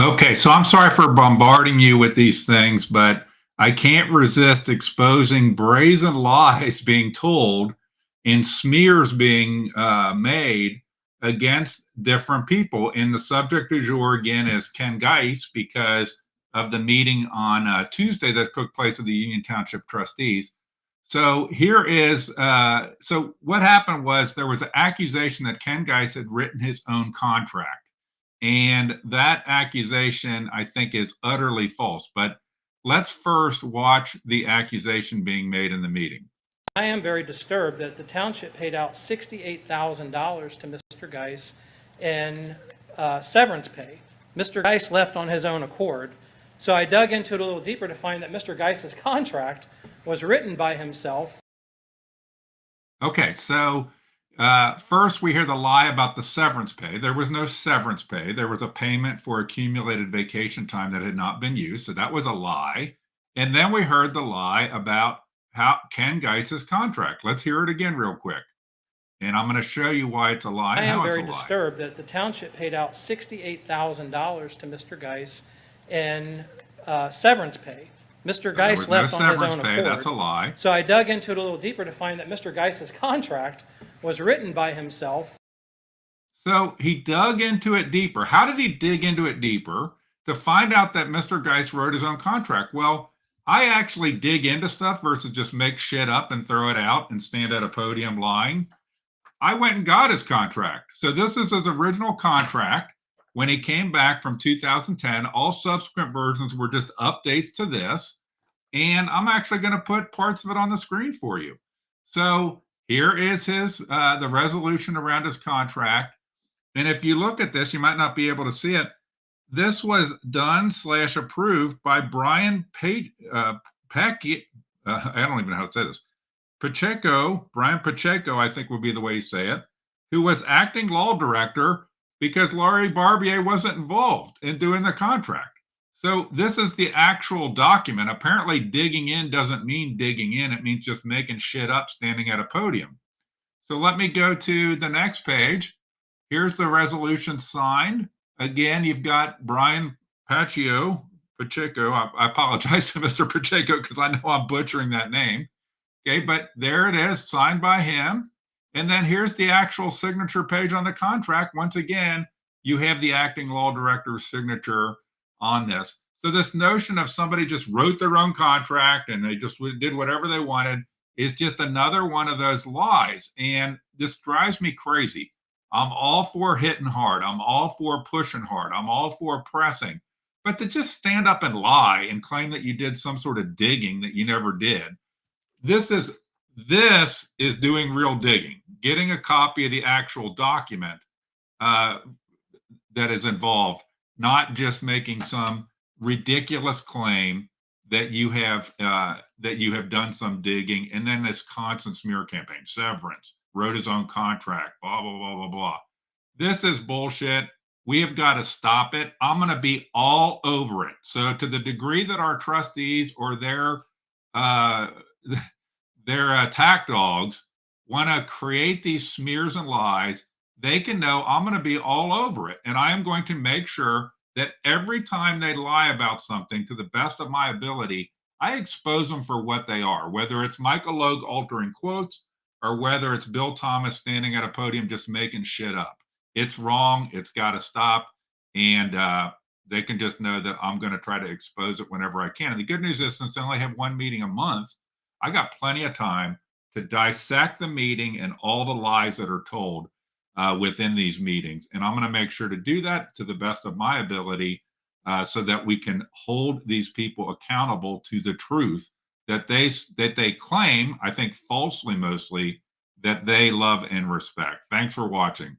Okay, so I'm sorry for bombarding you with these things, but I can't resist exposing brazen lies being told and smears being made against different people. And the subject du jour again is Ken Geis because of the meeting on Tuesday that took place with the Union Township trustees. So so what happened was there was an accusation that Ken Geis had written his own contract. And that accusation, I think, is utterly false. But let's first watch the accusation being made in the meeting. I am very disturbed that the township paid out $68,000 to Mr. Geis in severance pay. Mr. Geis left on his own accord. So I dug into it a little deeper to find that Mr. Geis's contract was written by himself. Okay, so first we hear the lie about the severance pay. There was no severance pay. There was a payment for accumulated vacation time that had not been used. So that was a lie. And then we heard the lie about how Ken Geis's contract. Let's hear it again real quick. And I'm going to show you why it's a lie. I am very disturbed that the township paid out $68,000 to Mr. Geis in severance pay. Mr. Geis left on his own accord. That's a lie. So I dug into it a little deeper to find that Mr. Geis's contract was written by himself. So he dug into it deeper. How did he dig into it deeper? To find out that Mr. Geis wrote his own contract. Well, I actually dig into stuff versus just make shit up and throw it out and stand at a podium lying. I went and got his contract. So this is his original contract. When he came back from 2010, all subsequent versions were just updates to this. And I'm actually going to put parts of it on the screen for you. So here is the resolution around his contract. And if you look at this, you might not be able to see it. This was done/approved by Brian I don't even know how to say this. Brian Pacheco, I think would be the way you say it, who was acting law director because Laurie Barbier wasn't involved in doing the contract. So this is the actual document. Apparently digging in doesn't mean digging in. It means just making shit up standing at a podium. So let me go to the next page. Here's the resolution signed. Again, you've got Brian Pacheco. I apologize to Mr. Pacheco because I know I'm butchering that name. Okay, but there it is, signed by him. And then here's the actual signature page on the contract. Once again, you have the acting law director's signature on this. So this notion of somebody just wrote their own contract and they just did whatever they wanted is just another one of those lies. And this drives me crazy. I'm all for hitting hard. I'm all for pushing hard. I'm all for pressing. But to just stand up and lie and claim that you did some sort of digging that you never did, this is doing real digging, getting a copy of the actual document that is involved, not just making some ridiculous claim that you have done some digging, and then this constant smear campaign, severance, wrote his own contract, blah blah blah blah blah. This is bullshit. We have got to stop it. I'm going to be all over it. So to the degree that our trustees or their attack dogs want to create these smears and lies, they can know I'm going to be all over it. And I am going to make sure that every time they lie about something, to the best of my ability, I expose them for what they are, whether it's Michael Logue altering quotes or whether it's Bill Thomas standing at a podium just making shit up. It's wrong. It's got to stop. And they can just know that I'm going to try to expose it whenever I can. And the good news is, since I only have one meeting a month, I got plenty of time to dissect the meeting and all the lies that are told within these meetings. And I'm going to make sure to do that to the best of my ability so that we can hold these people accountable to the truth that they claim, I think falsely mostly, that they love and respect. Thanks for watching.